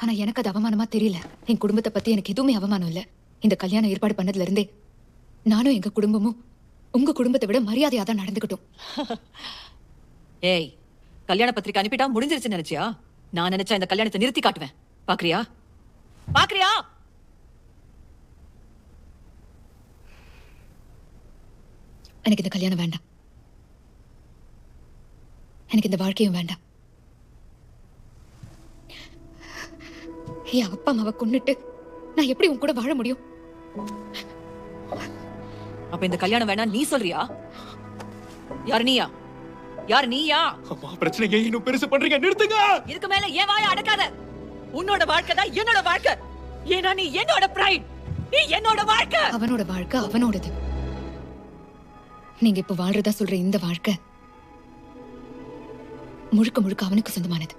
ஆனா எனக்கு அது அவமானமா தெரியல. என் குடும்பத்தை பத்தி எனக்கு எதுவுமே அவமானம் இல்ல. இந்த கல்யாணம் ஏற்பாடு பண்ணதுல இருந்தே நானும் எங்க குடும்பமும் உங்க குடும்பத்தை விட மரியாதையா தான் நடந்துக்கிட்டோம். ஏய், கல்யாண பத்திரிக்கை அனுப்பிட்டா முடிஞ்சிருச்சுன்னு நினைச்சியா? நான் நினைச்சா இந்த கல்யாணத்தை நிறுத்தி காட்டுவேன். பாக்குறியா? பாக்குறியா? எனக்கு இந்த கல்யாணம் வேண்டாம். எனக்கு இந்த வாழ்க்கையும் வேண்டாம். என் அப்பா அம்மாவை கொன்னுட்டு நான் எப்படி உன் கூட வாழ முடியும்? அப்ப இந்த கல்யாணம் வேணா நீ சொல்றியா? யார் நீயா? யார் நீயா? அம்மா பிரச்சனைங்க இன்னும் பெருசு பண்றீங்க, நிறுத்துங்க. இதுக்கு மேல ஏன் வாயை அடக்காத. உன்னோட வாழ்க்கை தான் என்னோட வாழ்க்கை. ஏன்னா நீ என்னோட பிரைட். நீ என்னோட வாழ்க்கை. அவனோட வாழ்க்கை அவனோடது. நீங்க இப்ப வாழ்றதா சொல்ற இந்த வாழ்க்கை முழுக்க முழுக்க அவனுக்கு சொந்தமானது.